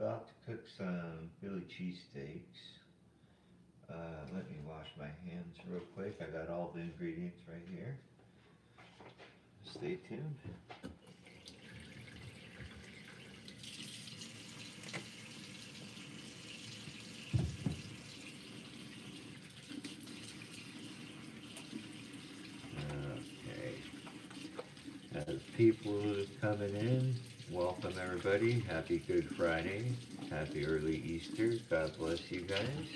about to cook some Philly cheesesteaks. Let me wash my hands real quick. I got all the ingredients right here. Stay tuned. Okay. As people coming in, welcome everybody. Happy Good Friday. Happy early Easter. God bless you guys.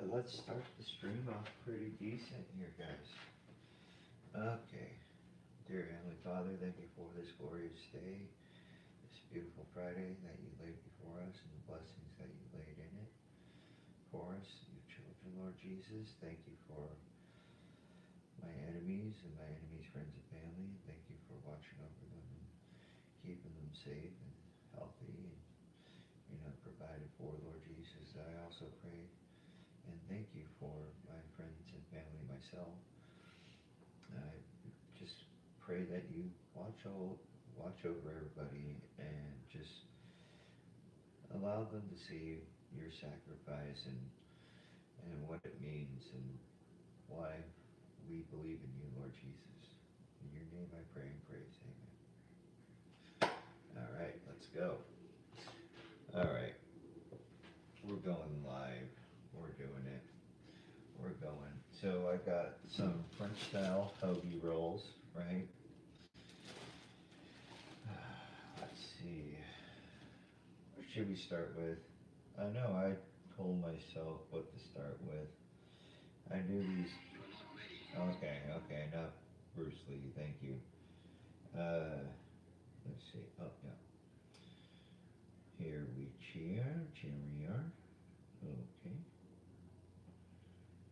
Let's start the stream off pretty decent here, guys. Okay. Dear Heavenly Father, thank you for this glorious day, this beautiful Friday that you laid before us, and the blessings that you laid in it for us, your children, Lord Jesus. Thank you for my enemies and my enemies' friends and family. Thank you for watching over them and keeping them safe and healthy and, provided for, Lord Jesus. I also pray and thank you for my friends and family, myself. I just pray that you watch over everybody and just allow them to see your sacrifice and what it means and why we believe in you, Lord Jesus. In your name I pray and praise. Amen. All right, let's go. All right, we're going live. We're doing it. We're going. So I got some French style hoagie rolls, right? Let's see. What should we start with? I know I told myself what to start with. I knew these. Okay, enough. Bruce Lee, thank you. Let's see. Oh, yeah. Here we are. Okay.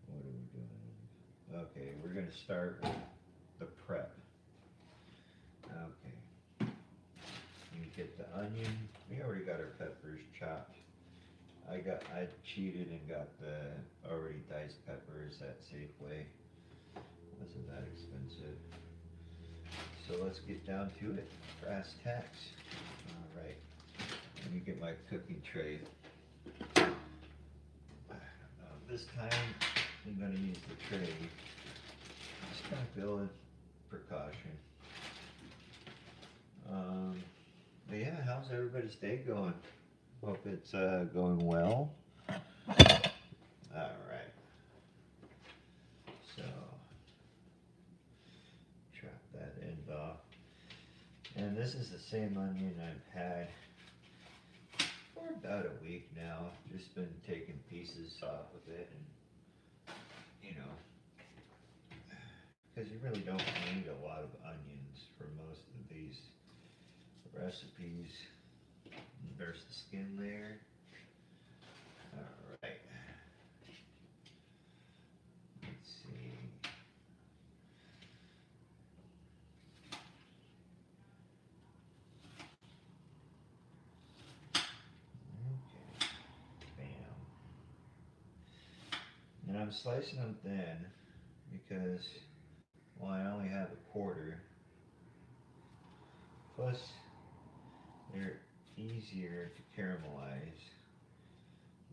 What are we doing? Okay, we're going to start with the prep. Okay. You get the onion. We already got our peppers chopped. I cheated and got the already diced peppers at Safeway. Wasn't that expensive. So let's get down to it. Brass tacks. All right. Let me get my cooking tray. This time I'm going to use the tray. Just kind of feel in precaution. But yeah, how's everybody's day going? Hope it's going well. Alright. So, chop that end off. And this is the same onion I've had for about a week now. Just been taking pieces off of it and, because you really don't need a lot of onions for most of these recipes. There's the skin there. Alright. Let's see. Okay. Bam. And I'm slicing them thin because, well, I only have a quarter. Plus, they're easier to caramelize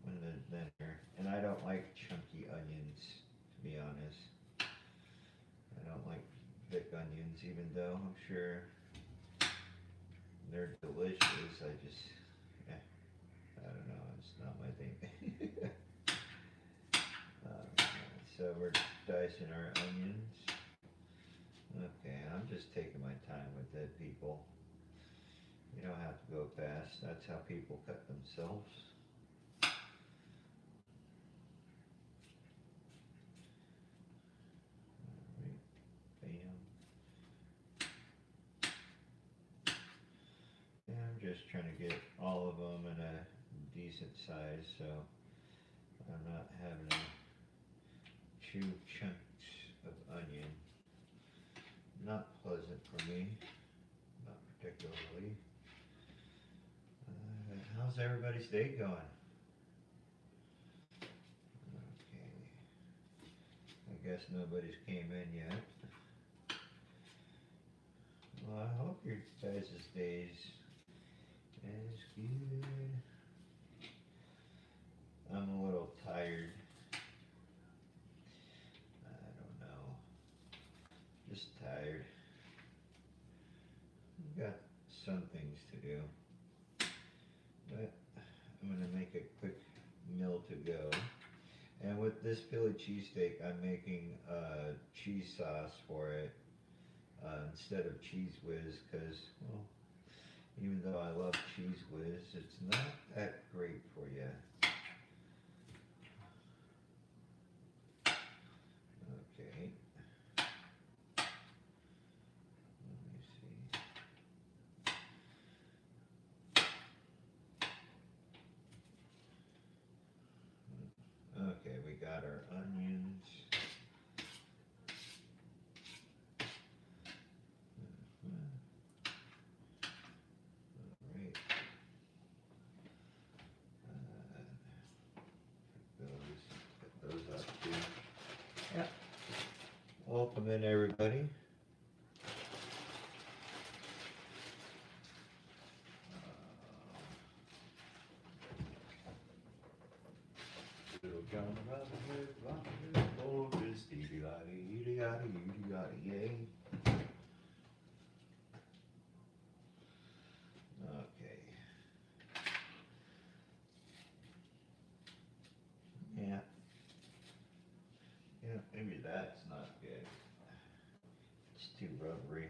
when they're thinner. And I don't like chunky onions, to be honest. I don't like thick onions, even though I'm sure they're delicious. I don't know, it's not my thing. So we're dicing our onions. Okay, I'm just taking my time with it, people. You don't have to go fast. That's how people cut themselves. Alright, bam. And I'm just trying to get all of them in a decent size, so I'm not having to chew chunks of onion. Not pleasant for me, not particularly. How's everybody's day going? Okay, I guess nobody's came in yet. Well, I hope your guys' days That's good. I'm a little tired. I don't know. Just tired. Got some things to do. But I'm gonna make a quick meal to go. And with this Philly cheesesteak, I'm making cheese sauce for it instead of Cheese Whiz because, well, even though I love Cheese Whiz, it's not that great for you. Okay. Let me see. Okay, we got our onions. Alright. Put those up too. Yeah. Welcome in, everybody. Little John Robin Hood, oh, this yay. Okay. Yeah. Yeah, maybe that's not good. It's too rubbery.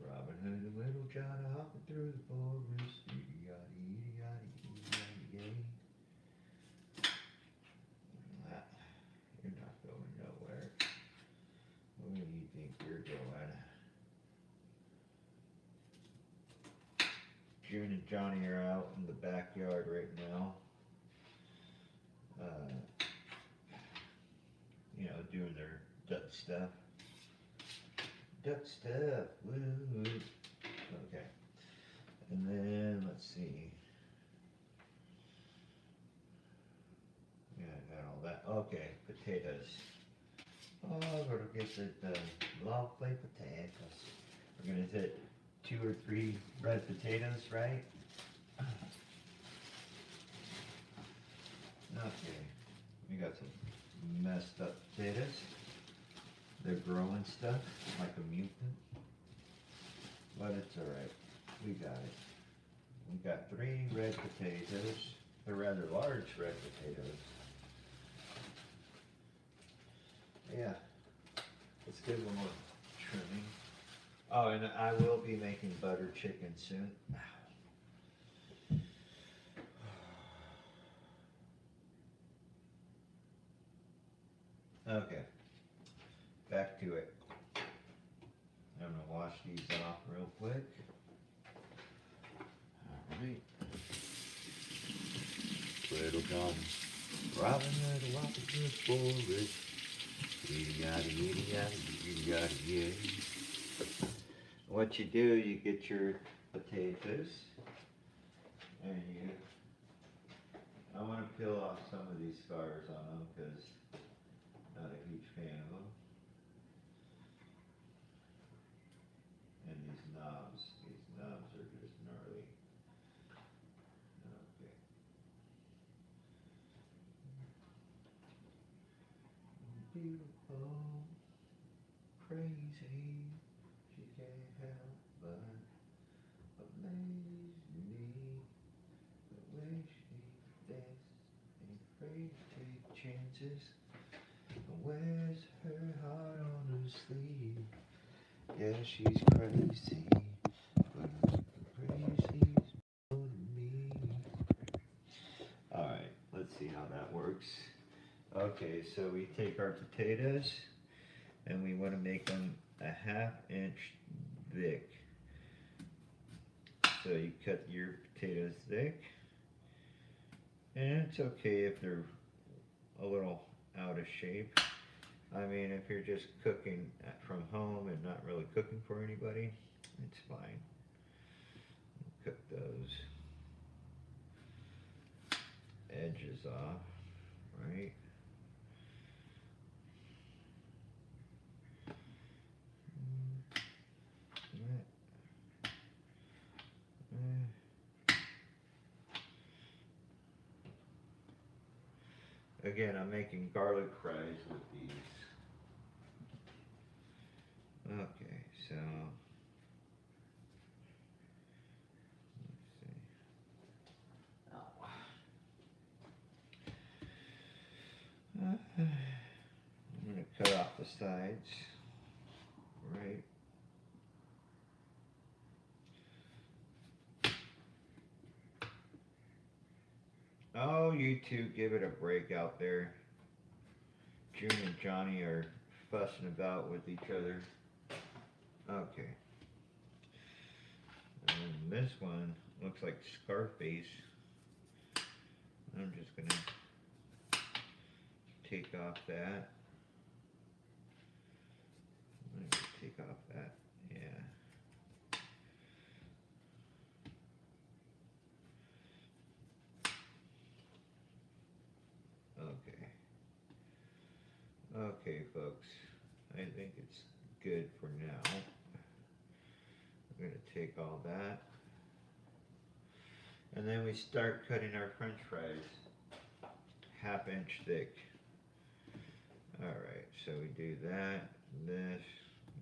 Robin Hood and Little John hopping through the forest, yay. You're not going nowhere. Where do you think you're going? June and Johnny are out in the backyard right now. You know, doing their duck stuff. Duck stuff, woo. Okay. And then, let's see. Yeah, I got all that. Okay, potatoes. Oh, we're gonna get the lovely potatoes. We're gonna hit 2 or 3 red potatoes, right? Okay, we got some messed up potatoes. They're growing stuff like a mutant, but it's alright. We got it. We got 3 red potatoes. They're rather large red potatoes. Yeah, let's give them a trimming. Oh, and I will be making butter chicken soon. Okay, back to it. I'm gonna wash these off real quick. Alright. Little John Robin Hood walking through the forest. Yay. What you do, you get your potatoes and I want to peel off some of these scars on them because I'm not a huge fan of them. And these knobs are just gnarly. Okay. Beautiful, crazy, she can't help but amaze me. The way she dances, ain't afraid to take chances. Wears her heart on her sleeve. Yeah, she's crazy, but crazy's for me. Alright, let's see how that works. Okay, so we take our potatoes and we want to make them a 1/2 inch thick. So you cut your potatoes thick, and it's okay if they're a little out of shape. I mean, if you're just cooking from home and not really cooking for anybody, it's fine. Cook those edges off, right? Again, I'm making garlic fries with these. Okay, so let's see. Oh. I'm going to cut off the sides, right? Oh, you two, give it a break out there. June and Johnny are fussing about with each other. Okay. And this one looks like Scarface. I'm just gonna take off that. I'm gonna take off that. Yeah. Okay. Okay, folks. I think it's good for now. I'm gonna take all that. And then we start cutting our French fries. 1/2 inch thick. Alright, so we do that, this,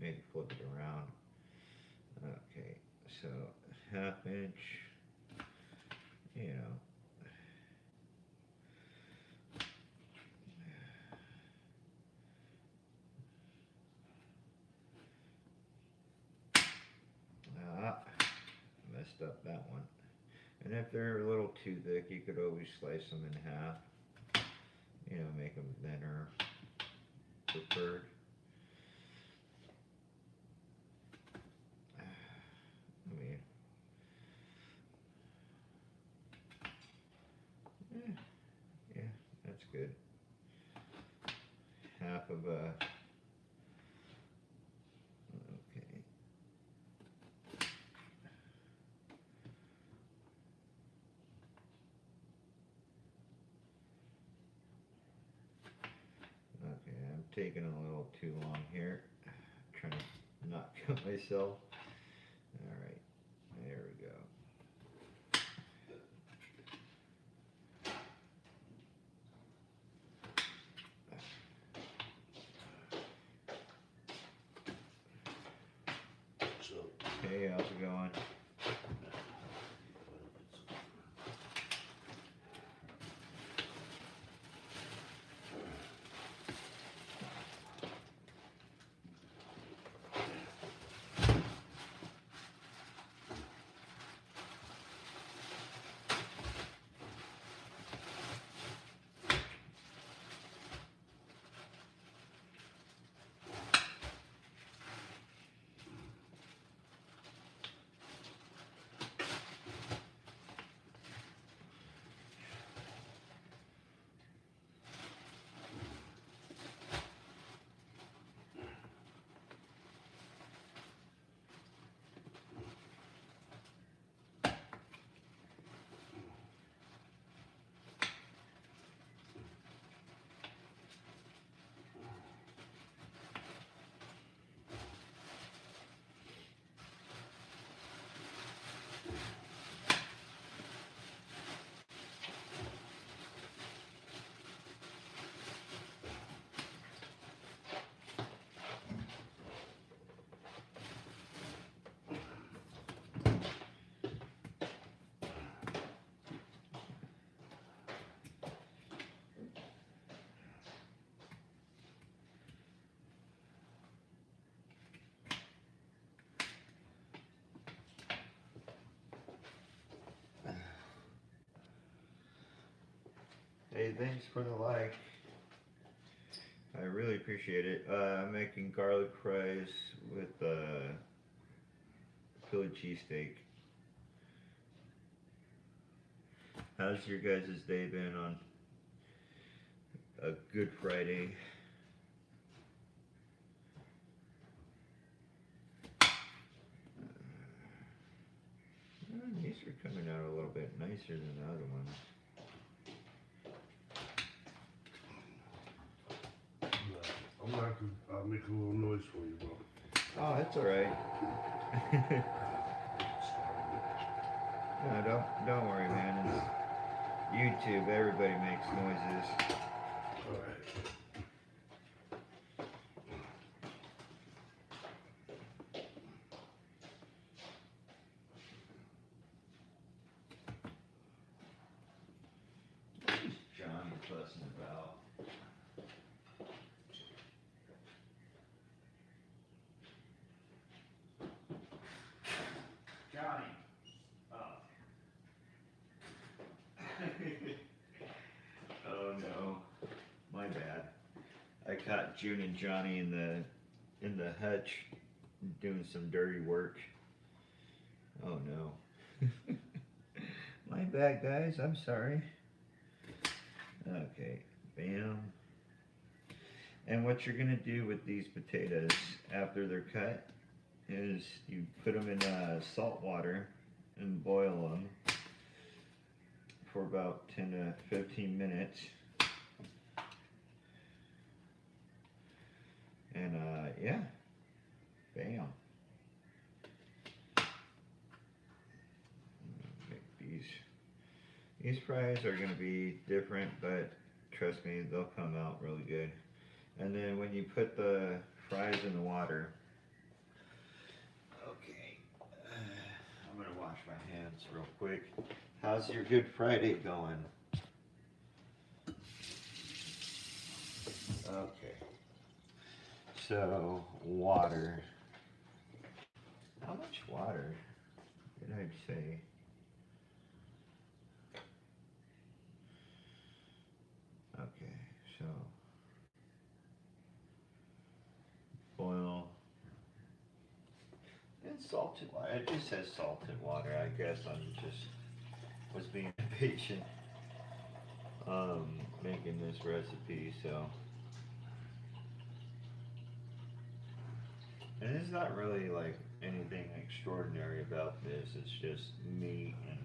maybe flip it around. Okay, so 1/2 inch, you know. Messed up that one. And if they're a little too thick, you could always slice them in half. You know, make them thinner, preferred. I mean, yeah, that's good. 1/2 of a, okay. Okay, I'm taking a little too long here. Trying to not kill myself. Alright, there we go. Hey, how's it going? Hey, thanks for the like. I really appreciate it. I'm making garlic fries with Philly cheesesteak. How's your guys' day been on a Good Friday? coming out a little bit nicer than the other one. I'm not gonna, I'll make a little noise for you, bro. Oh, that's alright. No, don't worry, man. It's YouTube. Everybody makes noises. Alright. What's Johnny fussing about? Johnny. Oh no, my bad. I caught June and Johnny in the hutch doing some dirty work. Oh no. My bad, guys. I'm sorry. Okay, bam. And what you're gonna do with these potatoes after they're cut is you put them in salt water and boil them for about 10 to 15 minutes. And yeah, bam. Make these fries are gonna be different, but trust me, they'll come out really good. And then when you put the fries in the water, okay, I'm gonna wash my hands real quick. How's your Good Friday going? Okay. So, water. How much water did I say? Okay, so boil and salted water. It just says salted water. I guess I'm just was being impatient making this recipe, so. And it's not really like anything extraordinary about this. It's just meat and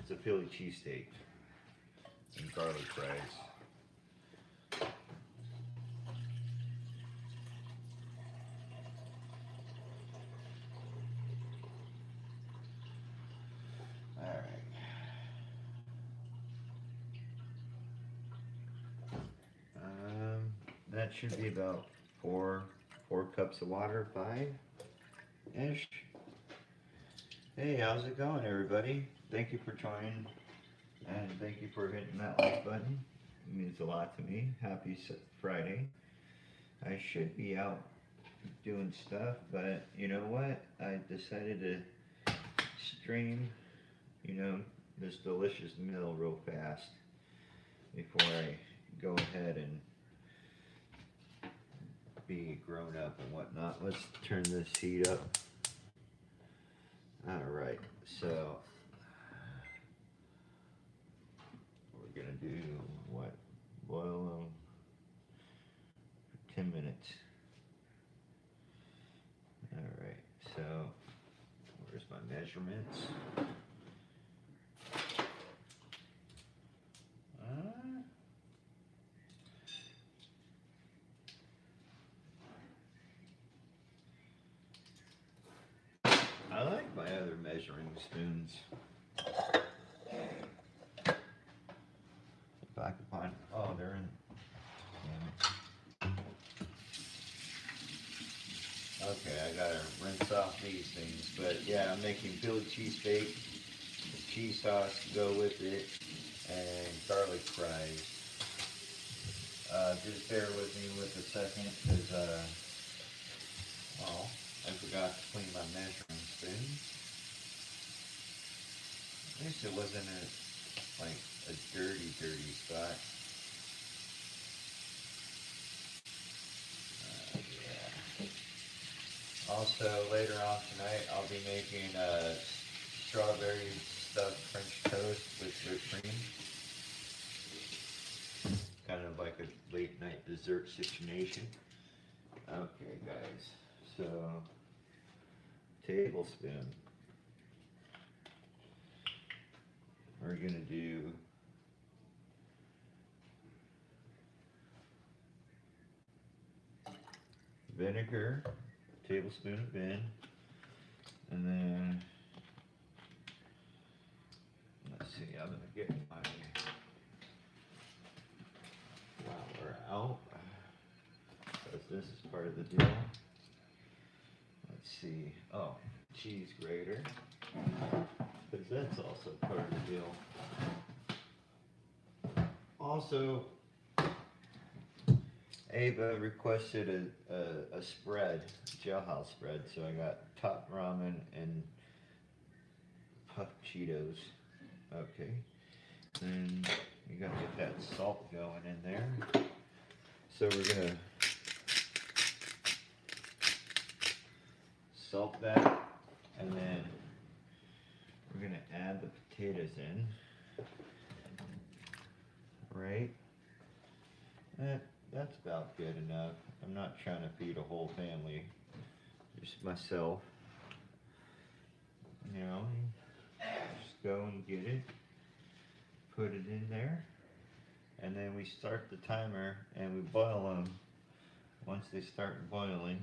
it's a Philly cheesesteak and garlic fries. Alright. That should be about four cups of water, 5-ish. Hey, how's it going, everybody? Thank you for joining, and thank you for hitting that like button. It means a lot to me. Happy Friday. I should be out doing stuff, but you know what? I decided to stream, this delicious meal real fast before I go ahead and be grown up and whatnot. Let's turn this heat up. Alright, so we're gonna do what? Boil them for 10 minutes. Alright, so where's my measurements? I like my other measuring spoons. If I could find, oh, they're in, damn it. Okay, I gotta rinse off these things, but yeah, I'm making Philly cheesesteak, cheese sauce to go with it, and garlic fries. Just bear with me with a second, because, well, I forgot to clean my measuring spoon. At least it wasn't like a dirty spot. Yeah. Also, later on tonight, I'll be making strawberry stuffed French toast with whipped cream. Kind of like a late night dessert situation. Okay, guys. So, tablespoon. we're gonna do vinegar, tablespoon of vin, and then let's see, I'm gonna get my flour out because this is part of the deal. Let's see, oh, cheese grater, because that's also part of the deal. Also, Ava requested a spread, jailhouse spread, so I got top ramen and puffed Cheetos. Okay, then you gotta get that salt going in there. So we're gonna salt that, and then we're gonna add the potatoes in. Right? That's about good enough. I'm not trying to feed a whole family, just myself. You know, just go and get it, put it in there, and then we start the timer and we boil them. Once they start boiling,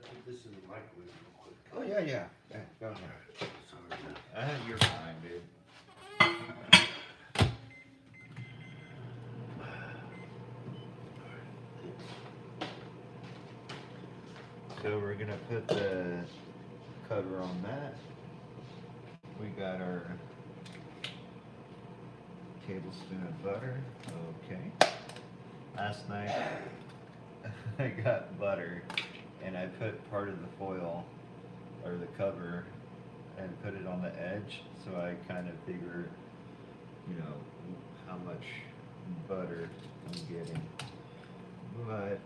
Put this in the microwave real quick. oh yeah, go ahead. Sorry. You're fine, dude. So we're gonna put the cover on that. We got our tablespoon of butter. Okay. Last night I got butter and I put part of the foil or the cover and put it on the edge, so I kind of figure, you know, how much butter I'm getting. But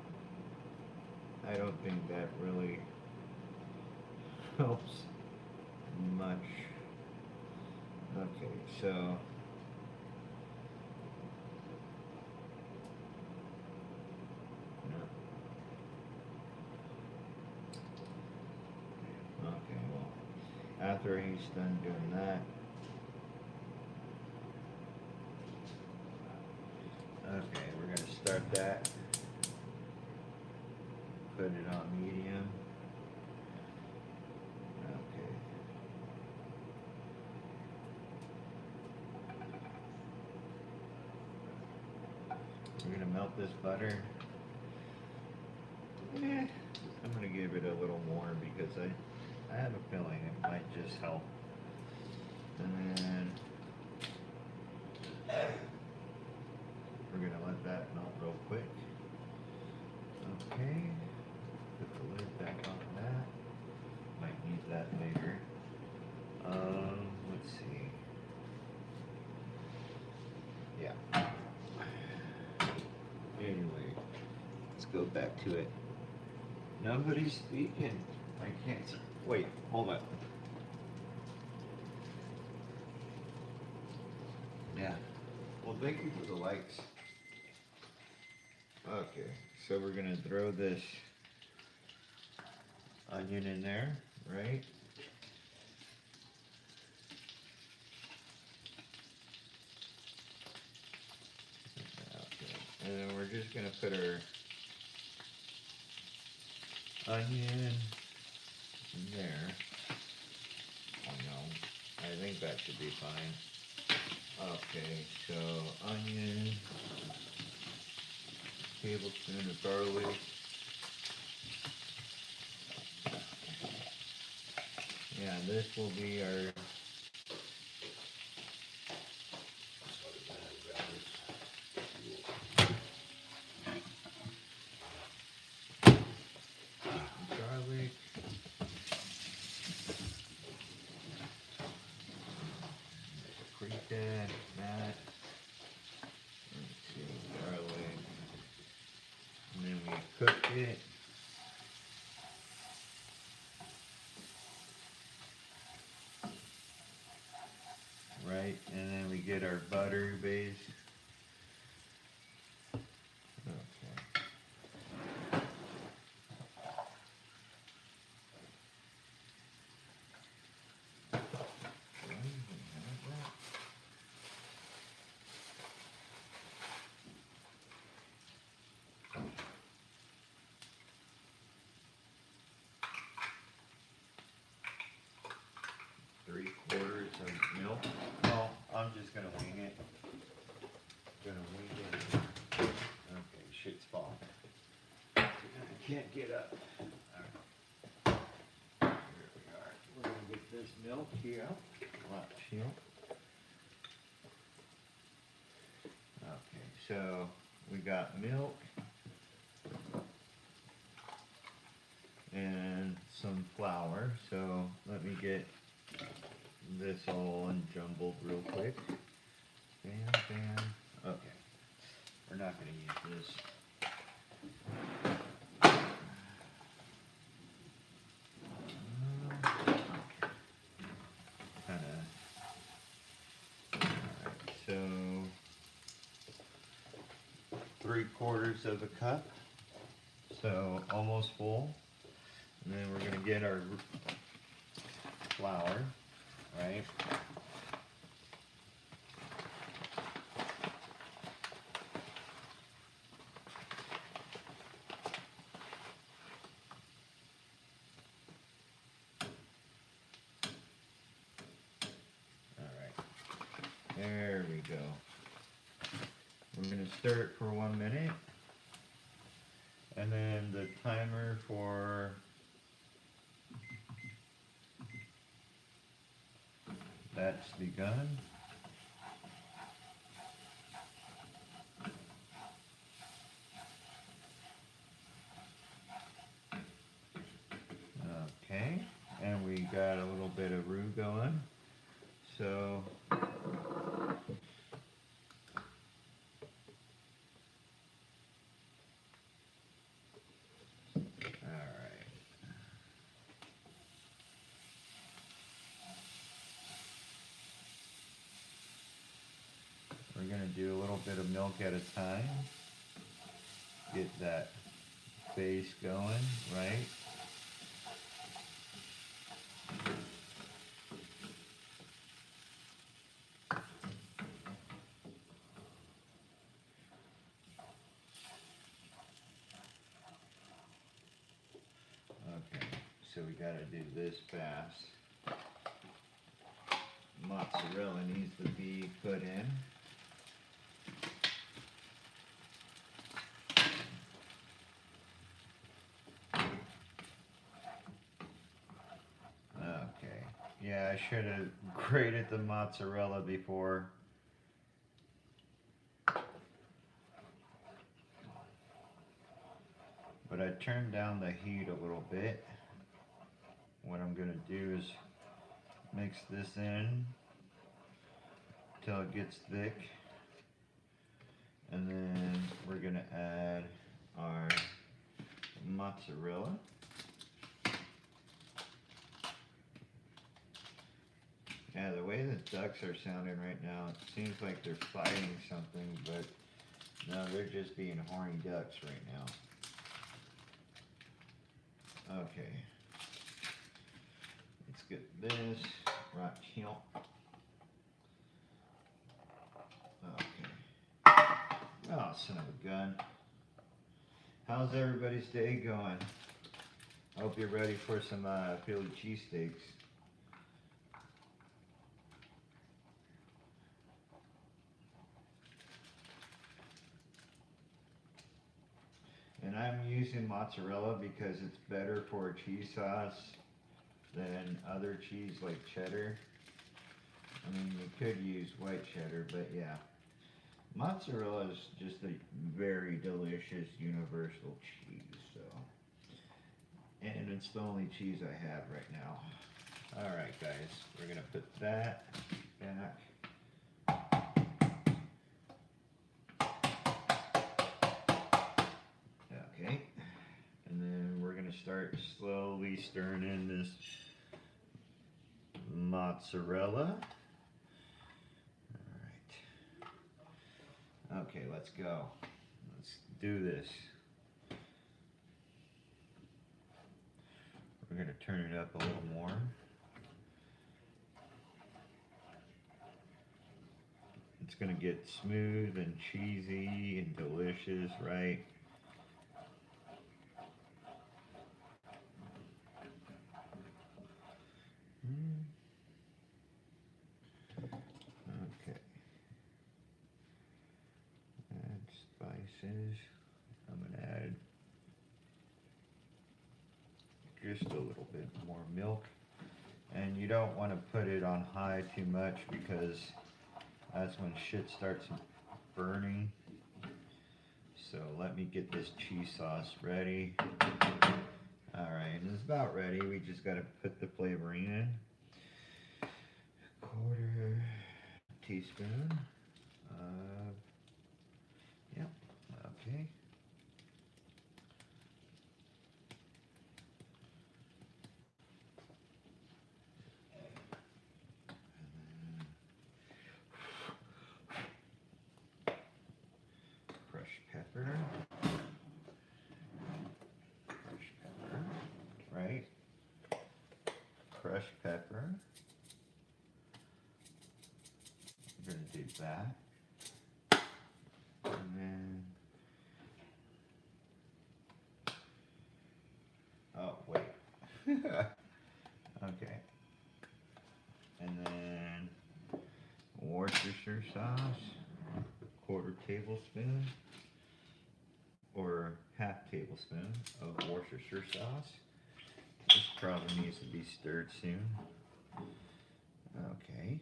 I don't think that really helps much. Okay, so no. Okay, well, after he's done doing that, okay, we're gonna start that. Put it on medium. Okay. We're gonna melt this butter. I'm gonna give it a little more because I have a feeling it might just help. And then we're gonna let that melt real quick. Okay. Put the lid back on that. Might need that later. Let's see. Yeah. Anyway, let's go back to it. Nobody's speaking. I can't see. Wait, hold on. Yeah. Well, thank you for the likes. Okay, so we're gonna throw this onion in there, right? Okay. And then we're just gonna put our onion in there. Oh no, I think that should be fine. Okay, so onion, tablespoon of garlic. Yeah, this will be our garlic. Paprika, that. Let's see, garlic. And then we cook it. Right, and then we get our butter base. Okay. just gonna wing it. Gonna wing it. Okay, shit's falling. I can't get up. Alright. Here we are. We're gonna get this milk here. Watch here. Okay, so we got milk and some flour. So let me get this all unjumbled real quick. Bam, bam. Okay. We're not going to use this. Kind of. Alright, so 3/4 of a cup. So almost full. And then we're going to get our flour, right? There we go. We're going to stir it for 1 minute. And then the timer for that's begun. Okay. And we got a little bit of roux going. So we're going to do a little bit of milk at a time. Get that base going, right? Okay, so we got to do this fast. Mozzarella needs to be put in. Okay, yeah, I should have grated the mozzarella before. But I turned down the heat a little bit. What I'm going to do is mix this in until it gets thick. And then we're going to add our mozzarella. Yeah, the way the ducks are sounding right now, it seems like they're fighting something, but no, they're just being horny ducks right now. Okay. Let's get this right here. Okay. Oh, son of a gun. How's everybody's day going? I hope you're ready for some Philly cheesesteaks. And I'm using mozzarella because it's better for a cheese sauce than other cheese like cheddar. I mean, you could use white cheddar, but yeah. Mozzarella is just a very delicious universal cheese, so. And it's the only cheese I have right now. Alright guys, we're gonna put that back. Okay, and then we're going to start slowly stirring in this mozzarella. Alright. Okay, let's go. Let's do this. We're going to turn it up a little more. It's going to get smooth and cheesy and delicious, right? Okay. spices. I'm gonna add just a little bit more milk. And you don't want to put it on high too much because that's when shit starts burning. So let me get this cheese sauce ready. Alright, and it's about ready. We just got to put the flavoring in. 1/4 teaspoon of, yep, okay. Crushed pepper. Crushed pepper, right? Crushed pepper. We're gonna do that. And then, oh wait. Okay. And then Worcestershire sauce, 1/4 tablespoon or 1/2 tablespoon of Worcestershire sauce. This probably needs to be stirred soon. Okay.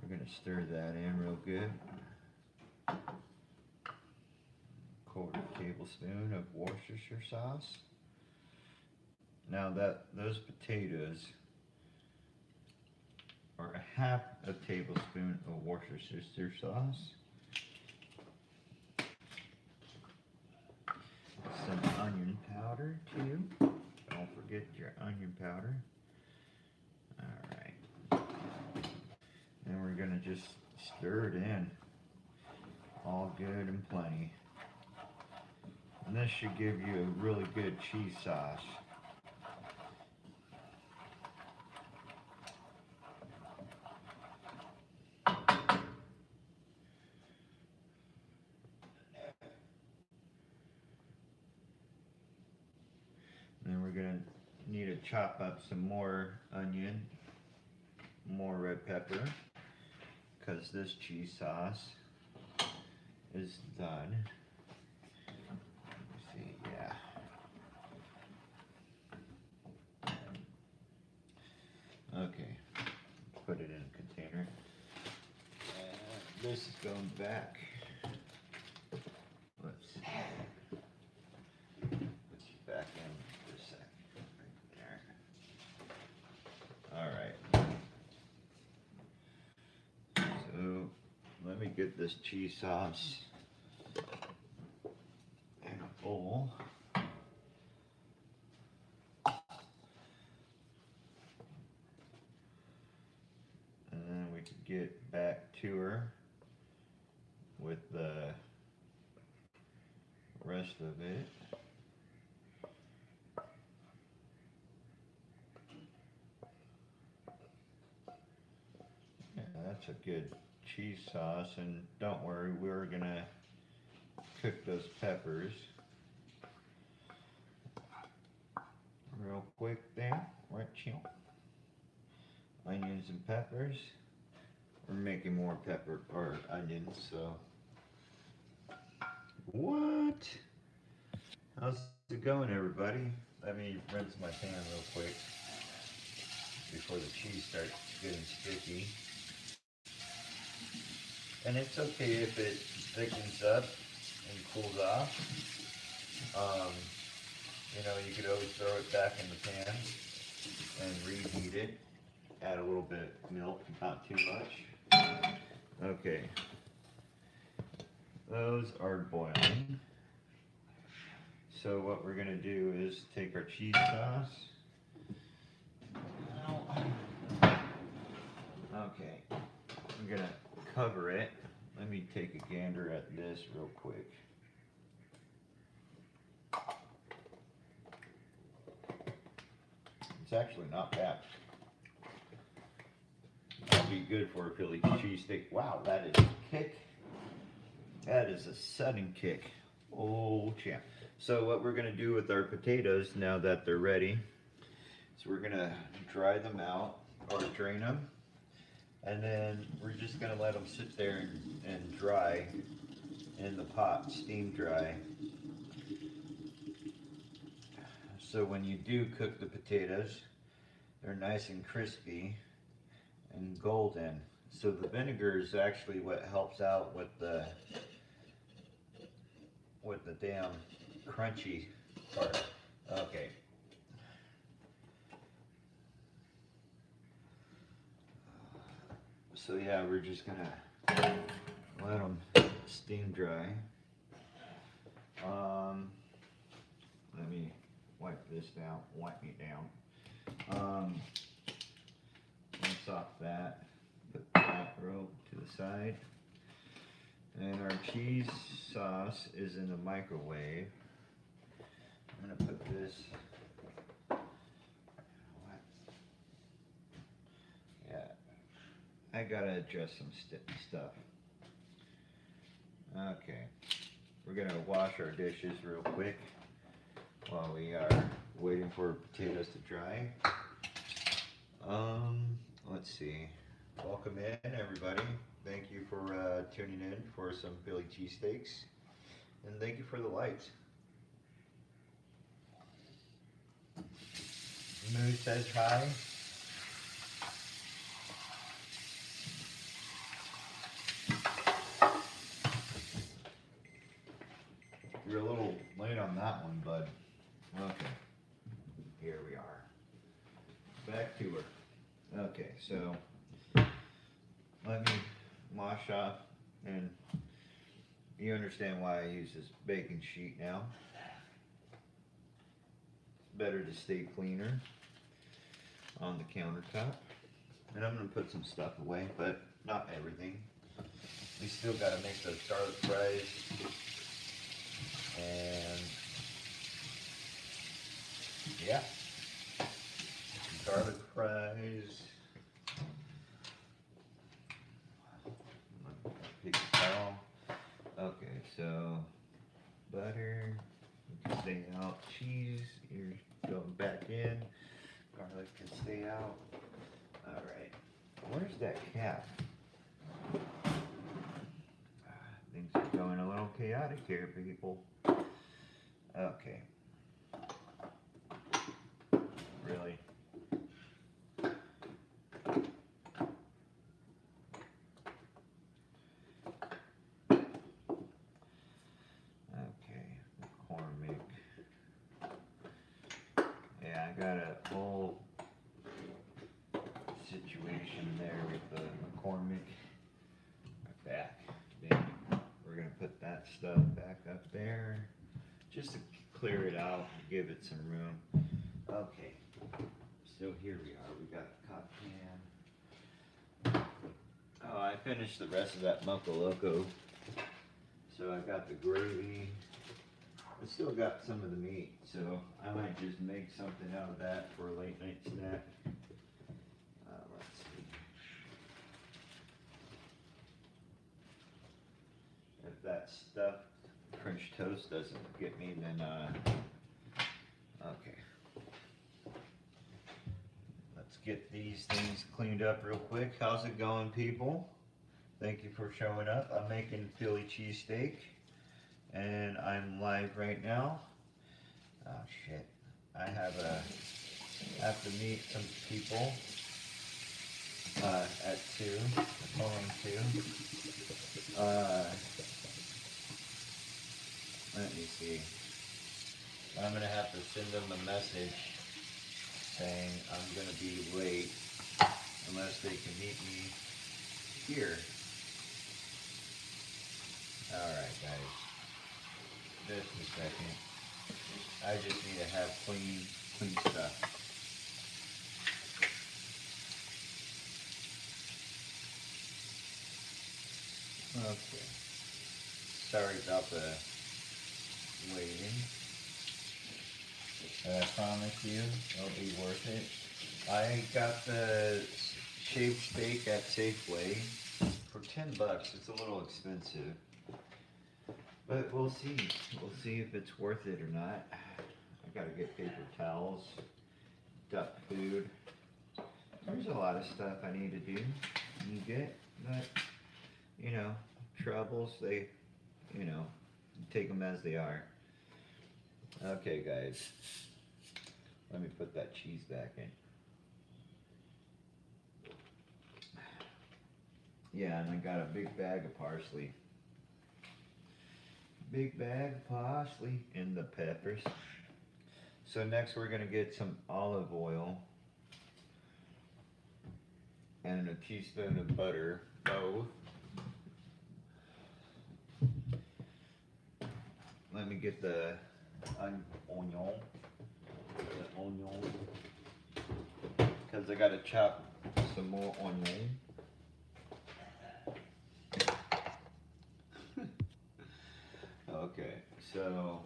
We're gonna stir that in real good. 1/4 tablespoon of Worcestershire sauce. Now those potatoes are 1/2 tablespoon of Worcestershire sauce. Some onion powder too. Don't forget your onion powder. Alright. And we're gonna just stir it in. All good and plenty. And this should give you a really good cheese sauce. Then we're gonna need to chop up some more onion, more red pepper, because this cheese sauce is done. Let's see, yeah. Okay, put it in a container. And this is going back. Let's see. Put you back in for a second. Right there. Alright. So let me get this cheese sauce in a bowl. And then we can get back to her with the rest of it. Yeah, that's a good cheese sauce, and don't worry, we're gonna cook those peppers real quick there, right, chill. Onions and peppers. We're making more pepper or onions, so. What? How's it going, everybody? Let me rinse my pan real quick before the cheese starts getting sticky. And it's okay if it thickens up and cools off. You know, you could always throw it back in the pan and reheat it. Add a little bit of milk, not too much. Okay. Those are boiling. So what we're gonna do is take our cheese sauce. Okay. I'm gonna cover it. Let me take a gander at this real quick. It's actually not bad. That'll be good for a Philly cheesesteak. Wow, that is a kick. That is a sudden kick. Oh, champ. So what we're gonna do with our potatoes now that they're ready is we're gonna dry them out or drain them. And then we're just gonna let them sit there and dry in the pot, steam dry. So when you do cook the potatoes, they're nice and crispy and golden. So the vinegar is actually what helps out with the damn crunchy part. Okay. So yeah, we're just gonna let them steam dry. Let me wipe this down, wipe me down. Rinse off that, put that rope to the side. And our cheese sauce is in the microwave. I'm gonna put this, yeah, I gotta adjust some stuff. Okay, we're gonna wash our dishes real quick while we are waiting for potatoes to dry. Let's see. Welcome in, everybody. Thank you for tuning in for some Philly cheesesteaks, and thank you for the lights. Moo says hi. You're a little late on that one, bud. Okay, here we are. Back to her. Okay, so let me wash off, and you understand why I use this baking sheet now. It's better to stay cleaner on the countertop. And I'm gonna put some stuff away, but not everything. We still gotta make those garlic fries. And yeah, garlic fries. Paper towel. Okay, so butter, you can stay out. Cheese, you're going back in. Garlic can stay out. All right, where's that cap? Things are going a little chaotic here, people. Okay. Really? Okay, McCormick. Yeah, I got a whole situation there with the McCormick. Back. Then we're gonna put that stuff back up there, just to clear it out and give it some room. Okay, so here we are. We got the cotton can. Oh, I finished the rest of that Mocha Loco. So I got the gravy. I still got some of the meat, so I might just make something out of that for a late night snack. Let's see. If that stuffed French toast doesn't get me, then okay. Let's get these things cleaned up real quick. How's it going, people? Thank you for showing up. I'm making Philly cheesesteak, and I'm live right now. Oh shit! I have to meet some people at 2. Calling 2. Let me see. I'm gonna have to send them a message saying I'm gonna be late unless they can meet me here. Alright guys, just a second. I just need to have clean stuff. Okay. Sorry about the waiting. I promise you it'll be worth it. I got the shaved steak at Safeway for $10. It's a little expensive, but we'll see. We'll see if it's worth it or not. I gotta get paper towels, duck food. There's a lot of stuff I need to do and get, but you know, troubles, they you know, take them as they are. Okay, guys. Let me put that cheese back in. Yeah, and I got a big bag of parsley. Big bag of parsley and the peppers. So next we're gonna get some olive oil and a teaspoon of butter, both. Let me get the onion, because I gotta chop some more onion. Okay, so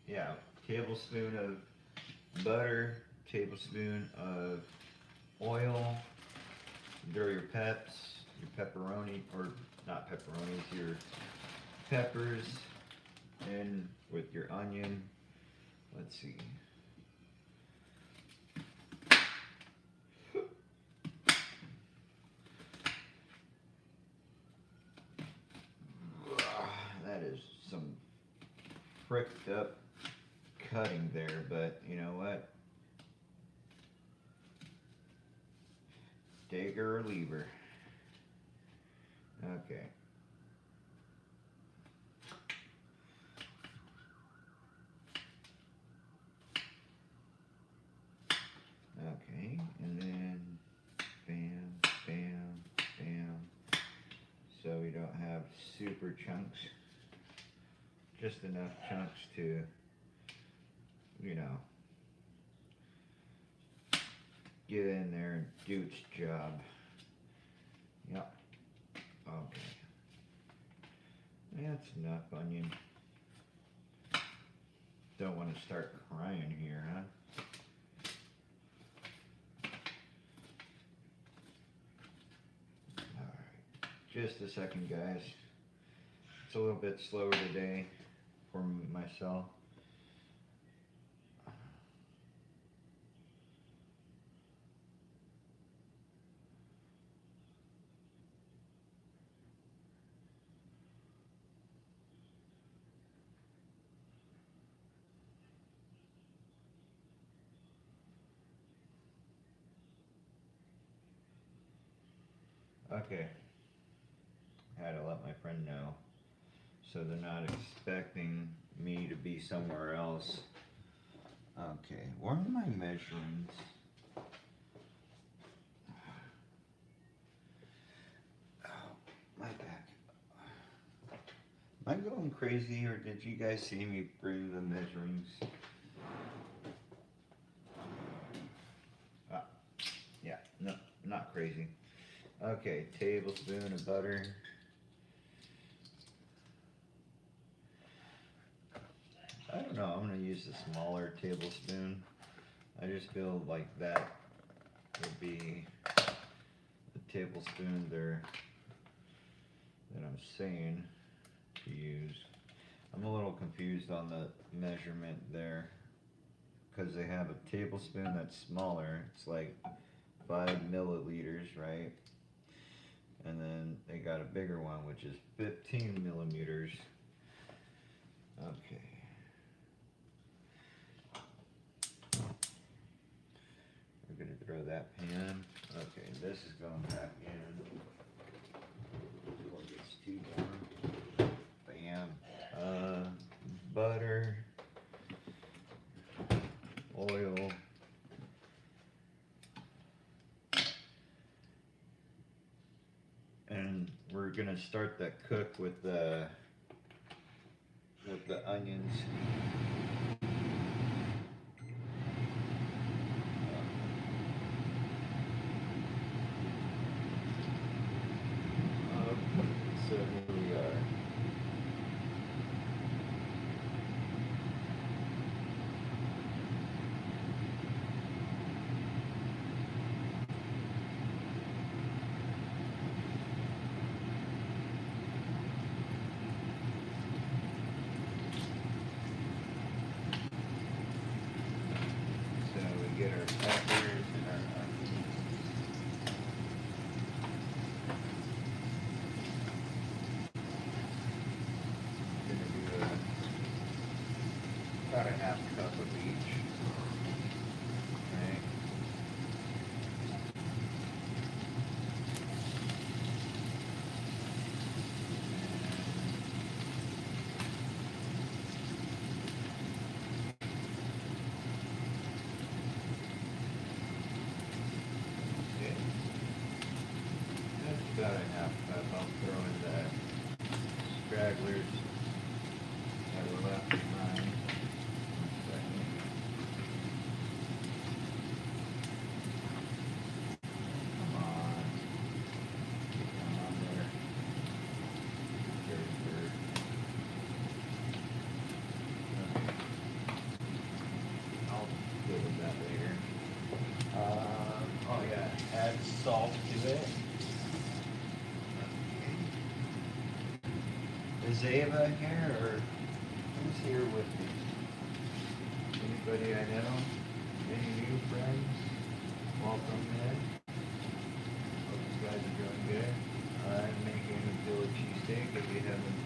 yeah, tablespoon of butter, tablespoon of oil. Throw your peps, your pepperoni, or not pepperonis, your peppers, in with your onion. Let's see. That is some pricked up cutting there, but you know what? Take her or leave her. Okay. Okay, and then bam, bam, bam. So we don't have super chunks. Just enough chunks to, you know, get in there and do its job. Yep. Okay. That's enough onion. Don't want to start crying here, huh? Alright. Just a second, guys. It's a little bit slower today for myself. Okay. I had to let my friend know, so they're not expecting me to be somewhere else. Okay, where are my measurements? Oh, my back. Am I going crazy, or did you guys see me bring the measurements? Yeah, no, not crazy. Okay, tablespoon of butter. I don't know, I'm gonna use the smaller tablespoon. I just feel like that would be the tablespoon there that I'm saying to use. I'm a little confused on the measurement there, because they have a tablespoon that's smaller. It's like 5 milliliters, right? And then they got a bigger one, which is 15 millimeters. Okay. We're gonna throw that pan. Okay, this is going back in before it gets too warm. Bam. Butter, oil, and we're gonna start that cook with the onions. So here we are. about a half cup of each. Right. Okay. That's about a half cup. I'll throw in the stragglers that were left behind. Come on. Come on there. Very good. Okay. I'll deal with that later. Oh yeah, add salt to it. Okay. Is Ava here or who's here with me? Anybody I know? Any new friends? Welcome in. Hope you guys are doing good. I'm making a Philly cheesesteak if you haven't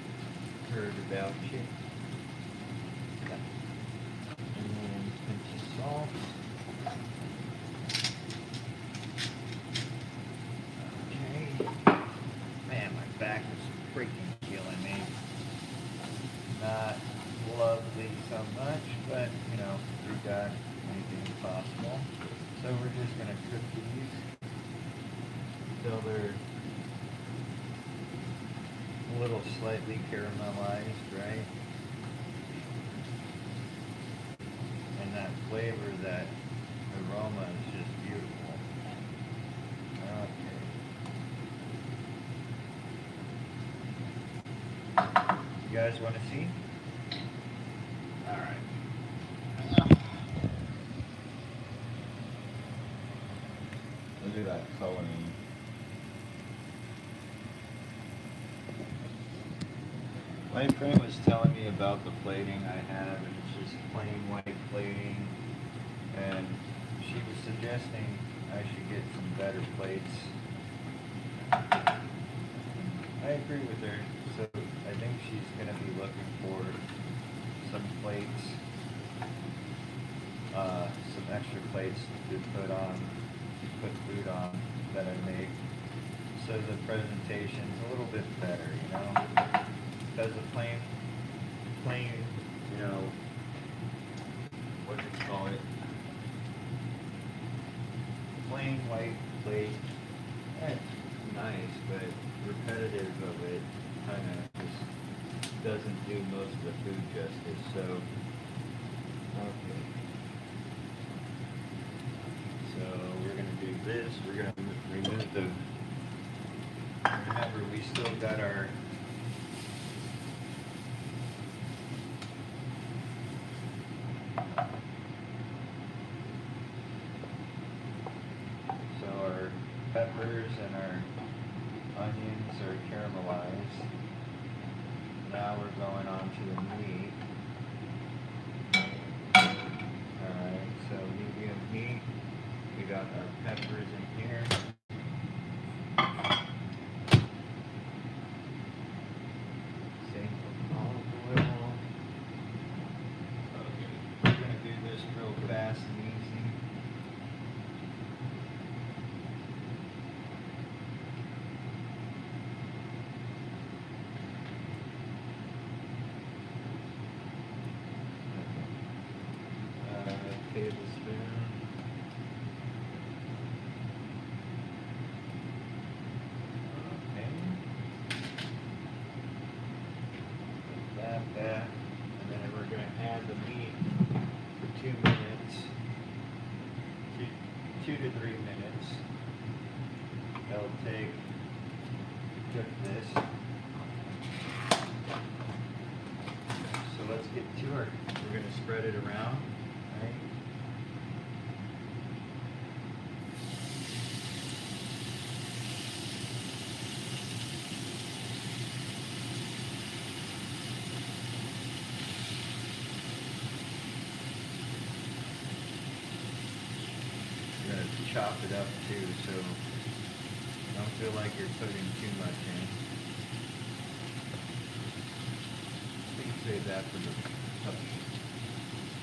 heard about it. And then a pinch of salt. Okay. Man, my back is freaking killing me. Not lovely so much, but you know, we got anything possible. So we're just gonna cook these until they're a little slightly caramelized, right? And that flavor, that aroma is just beautiful. Okay. You guys want to see? All right. Look at that coloring. My friend was telling me about the plating I have, and it's just plain white plating. And she was suggesting I should get some better plates. I agree with her. So I think she's going to be looking for some plates, some extra plates to put food on that I make, so the presentation's a little bit better, you know? Because the plain, you know, what do you call it? Plain white plate, nice, but repetitive of it kind of just doesn't do most of the food justice, so, okay. So we're gonna do this, we're gonna remove the, remember we still got our peppers and our onions are caramelized. Now we're going on to the meat. Alright, so medium heat. We got our peppers in here. Same with olive oil. Okay, we're going to do this real fast and easy. Tablespoon. Okay. That, and then we're going to add the meat for 2 minutes, 2 to 3 minutes. That'll take, cook this. So let's get to it. We're going to spread it around, right? Chop it up too, so don't feel like you're putting too much in. You can save that for the puppy.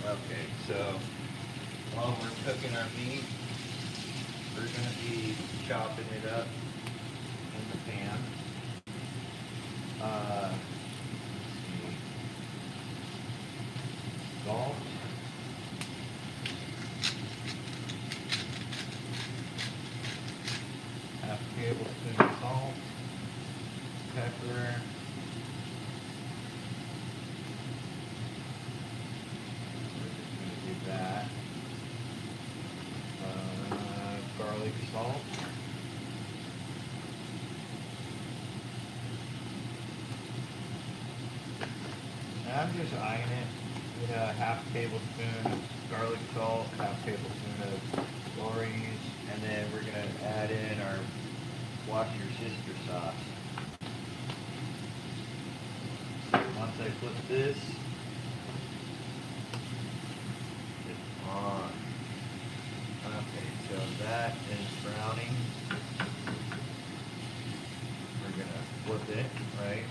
Okay, so while we're cooking our meat, we're gonna be chopping it up in the pan. Let's see. Salt. Half a tablespoon of salt. Pepper. We're just gonna do that. Garlic salt. And I'm just eyeing it. With a half tablespoon of garlic salt, half tablespoon of Lorry's, and then we're gonna add in our wash your sister sauce. Once I flip this, it's on. Okay, so that is browning. We're gonna flip it, right?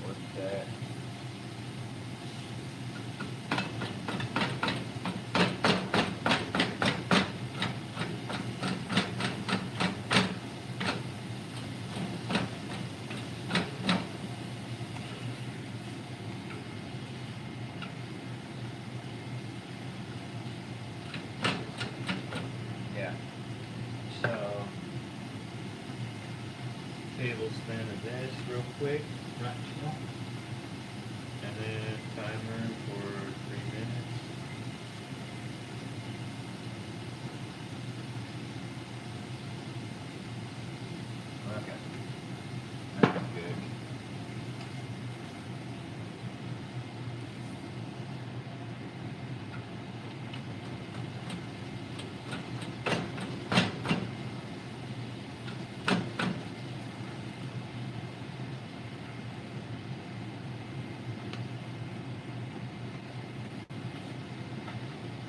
Flip that. Yeah. So, tablespoon of this real quick. And then timer for 3 minutes. Okay. That's good.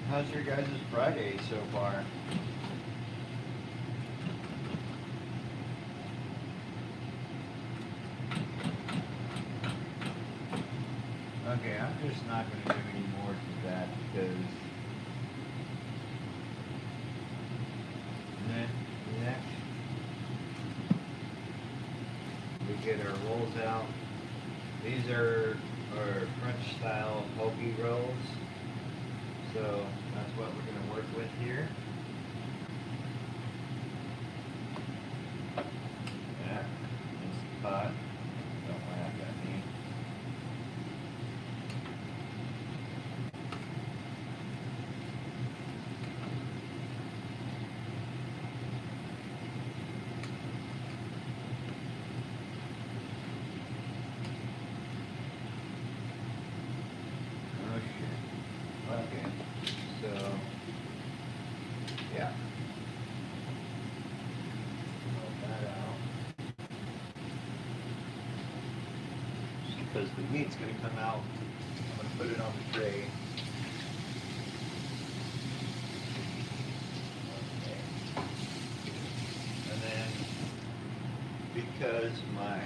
How's your guys' Friday so far? Okay, I'm just not going to do any more to that because then next we get our rolls out. These are our French style hoagie rolls. So that's what we're going to work with here. Yeah, it's hot. Don't laugh at me. Oh shit. Okay. So, yeah. Roll that out. Because the meat's going to come out, I'm going to put it on the tray. Okay. And then, because my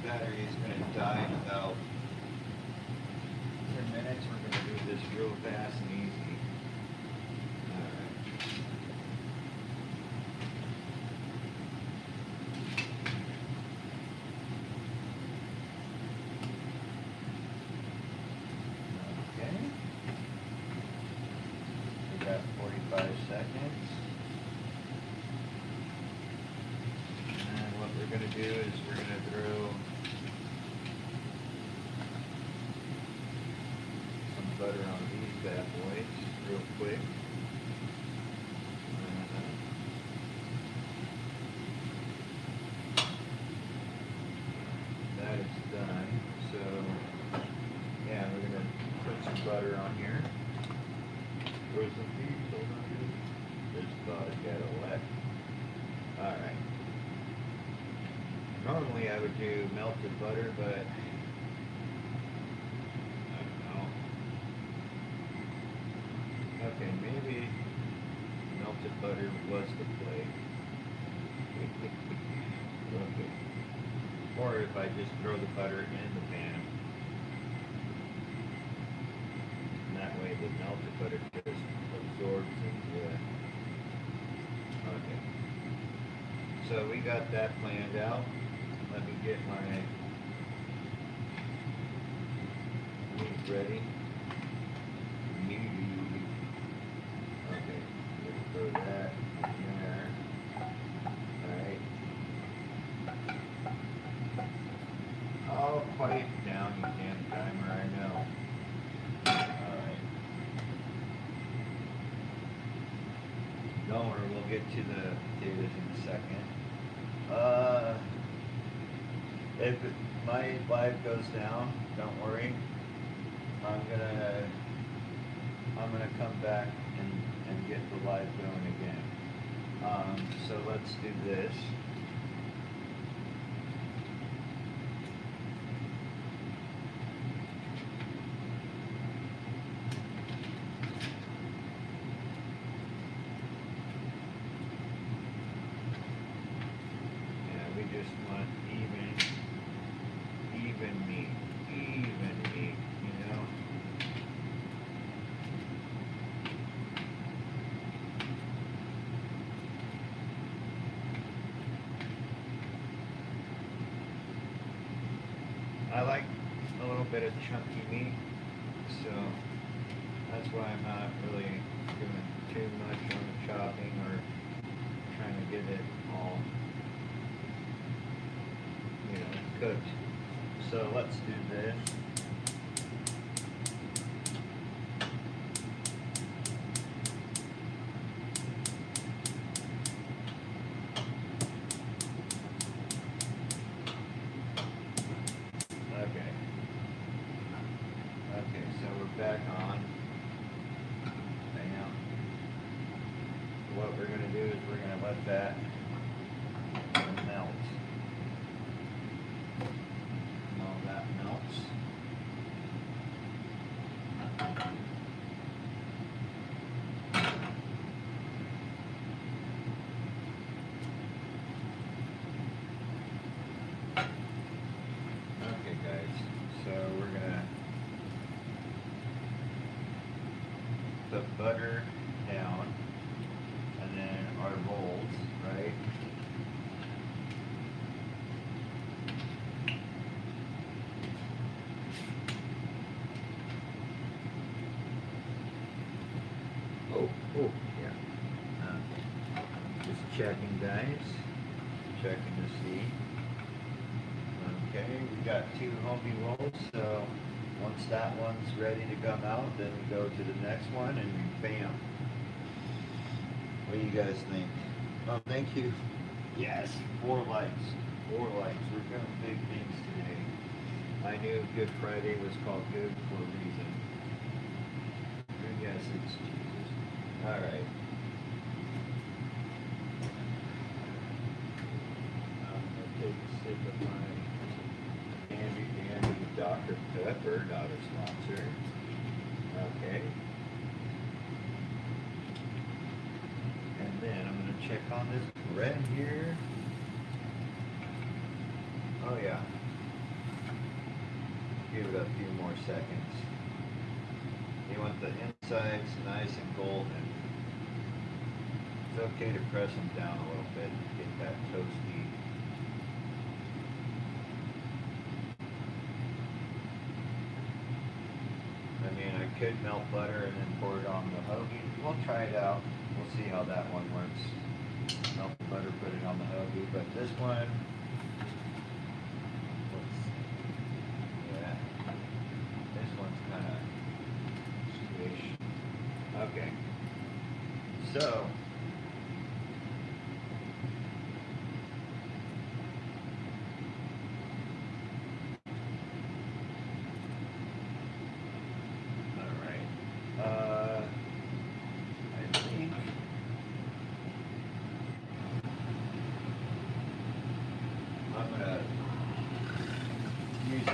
battery is going to die in about 10 minutes, we're going to do this real fast and easy. Alright. Okay. We got 45 seconds. And what we're going to do is we're going to throw butter on these bad boys real quick. That is done. So, yeah, we're going to put some butter on here. Where's the beef? Hold on, dude. Just thought I got a wet. Alright. Normally I would do melted butter, but okay, maybe melted butter was the play. Okay. Or if I just throw the butter in the pan. get melted, but it just absorbs into it. Okay. So we got that planned out. Let me get my meat ready. Okay, let's throw that in there. Alright. Oh, quiet down, you damn timer, I know. Alright. Don't worry, we'll get to the potatoes in a second. If my live goes down, don't worry. I'm gonna come back and get the live going again. So let's do this. Yeah, we just want even meat, you know? I like a little bit of chunky meat, so that's why I'm not really doing too much on the chopping or trying to get it all, cooked. So let's do this. Okay, so we're back on. Bam. What we're going to do is we're going to let that melt. And all that melts. Okay, guys, so we're going to put butter down, and then our rolls, right? Oh, yeah. Just checking, guys. Checking to see. Okay, we got 2 homey rolls, so once that one's ready to come out, then we go to the next one and bam. What do you guys think? Oh, thank you. Yes, 4 likes. 4 likes. We're doing big things today. I knew Good Friday was called good for a reason. Yes, it's Jesus. Alright. I'm going to take a sip of my Andy Dr. Pepper, not a sponsor. Okay. And then I'm going to check on this bread here. Oh yeah. Give it a few more seconds. You want the insides nice and golden. It's okay to press them down a little bit to get that toasty. I mean, I could melt butter and then pour it on the hoagie. We'll try it out. We'll see how that one works. Melt the butter, put it on the hoagie. But this one, yeah, this one's kind of squish. Okay. So, I think I'm gonna use a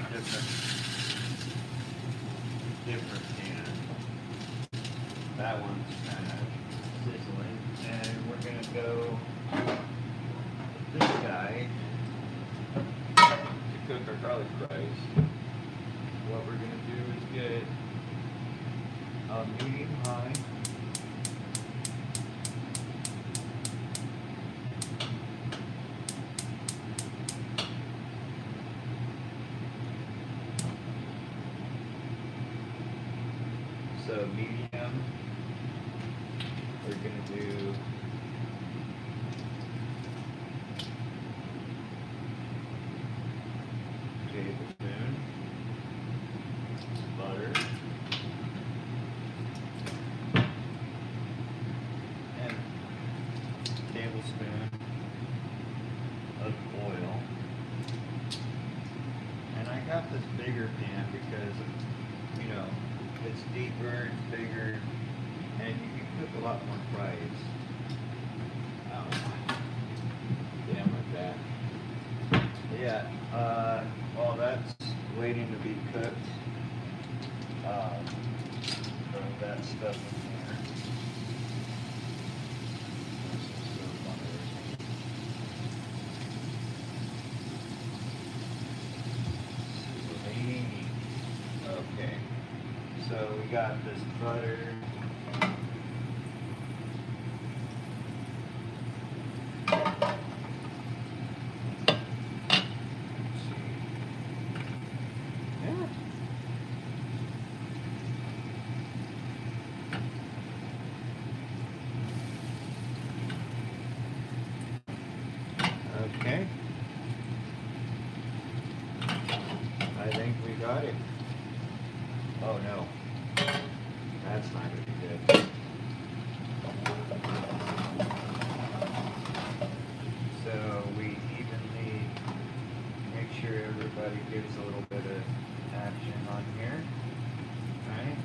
different pan. That one's kind of sizzling, and we're gonna go with this guy to cook our garlic fries. What we're gonna do is get a Medium high. So medium, we're gonna do tablespoon butter and tablespoon of oil. And I got this bigger pan because, you know, it's deeper, it's bigger, and you can cook a lot more fries. Oh, damn with that. Yeah, while that's waiting to be cooked, throw that stuff in there. Okay, so we got this butter. Okay. I think we got it. Oh no. That's not gonna be good. So we evenly make sure everybody gets a little bit of action on here. Right?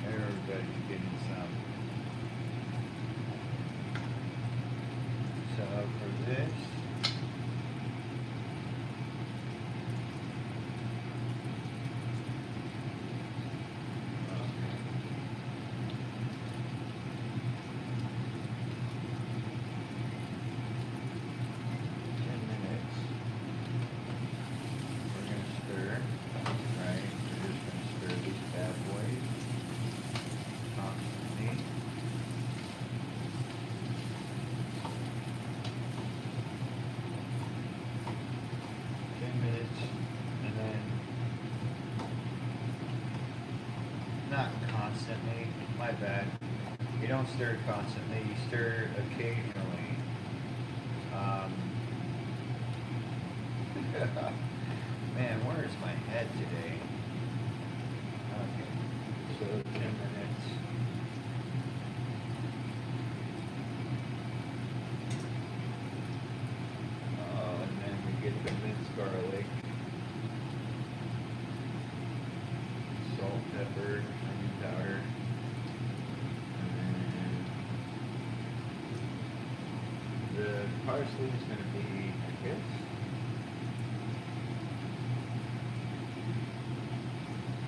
Everybody's getting some. So for this, okay. 10 minutes. We're gonna stir, right? We're just gonna stir these bad boys constantly. And then not constantly, my bad. You don't stir constantly, you stir occasionally. Man, where is my head today? Okay, so 10 minutes. Oh, and then we get the minced garlic. Salt, pepper, onion powder, and then the parsley is going to be, I guess.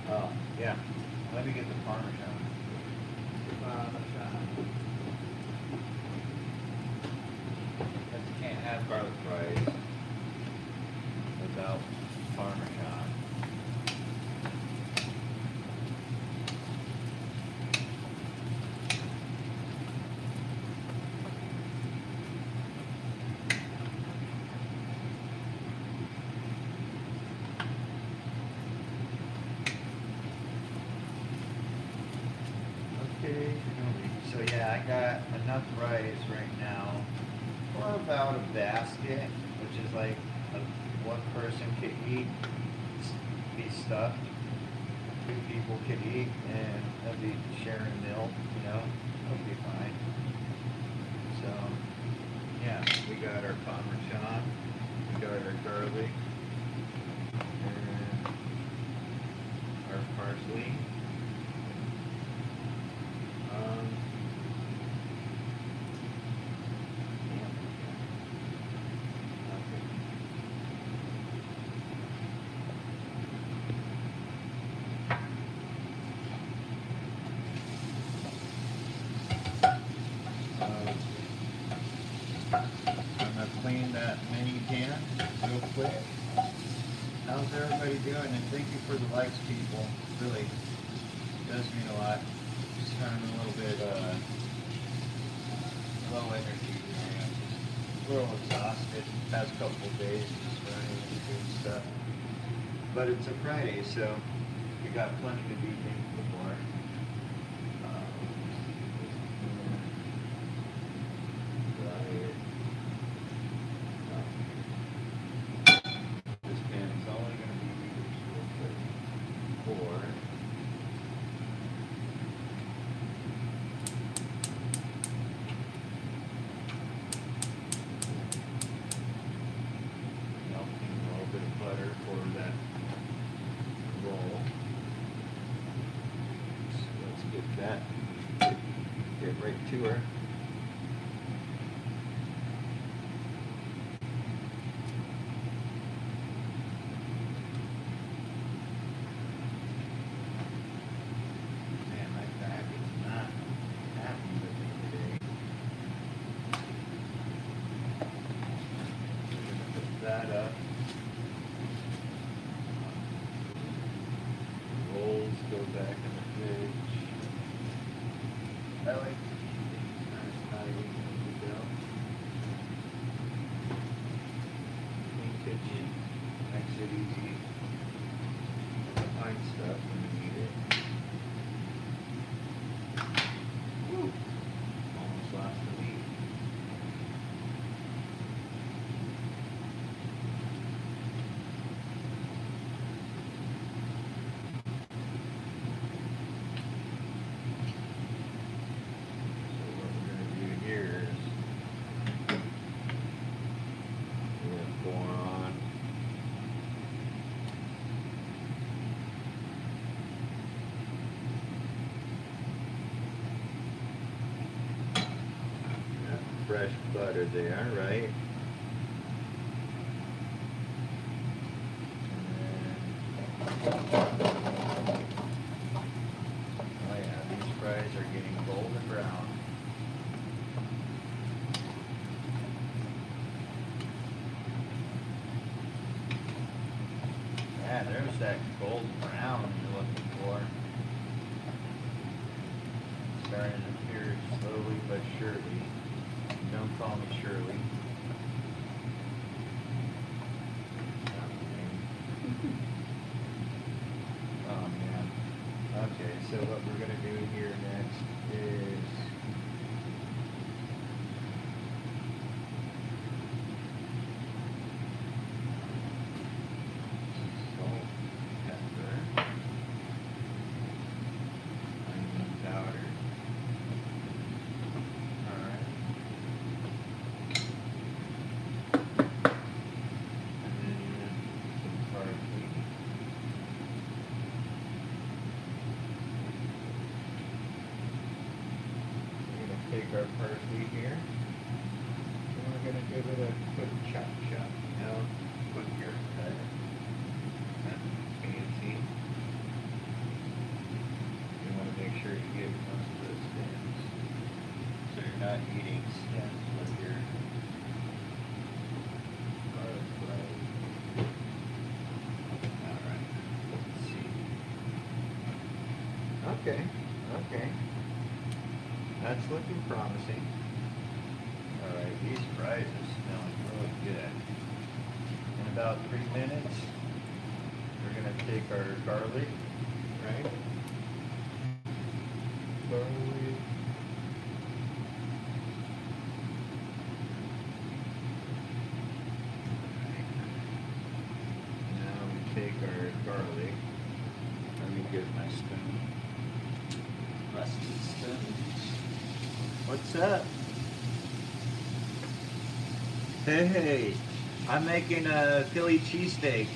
Oh, yeah. Let me get the Parmesan. Because you can't have garlic fries without Parmesan. Okay, so yeah, I got enough rice right now for about a basket, which is like one person could eat, be stuffed, 2 people could eat, and they'll be sharing milk, you know, it'll be fine. So, yeah, we got our Parmesan, we got our garlic, and our parsley. quick. How's everybody doing? And thank you for the likes, people. Really does mean a lot. Just kind of a little bit low energy. A little exhausted. Past couple of days just running and doing stuff. But it's a Friday, so we got plenty to be thankful for. This pen is only going to be used for melting a little bit of butter for that roll. So let's get that, get right to her. Man, my back is not happy with me today. I'm gonna put that up. Rolls go back in the fridge. I like to keep things nice, tidy, as we go. Clean kitchen makes it easy to find stuff when you need it. Woo! Almost lost the lead. So what we're gonna do here is we're gonna pour on that fresh butter there, right? Oh yeah, these fries are getting golden brown. Yeah, there's that golden brown you're looking for. Starting to appear slowly but surely. Don't call me Shirley. Oh man. Okay, so what we're gonna do here next is salt, pepper, onion powder. Alright. And then some parsley. We're gonna take our parsley here, and we're gonna give it a quick chop, you know, quick haircut. Nothing fancy. You wanna make sure you get most of those stems, so you're not eating stems with your garlic bread. Alright, let's see. Okay, okay. That's looking promising. Alright, these fries are smelling really good. In about 3 minutes, we're gonna take our garlic, right? Garlic. Now we take our garlic. Let me get my spoon. Rusty spoon. What's up? Hey, I'm making a Philly cheesesteak.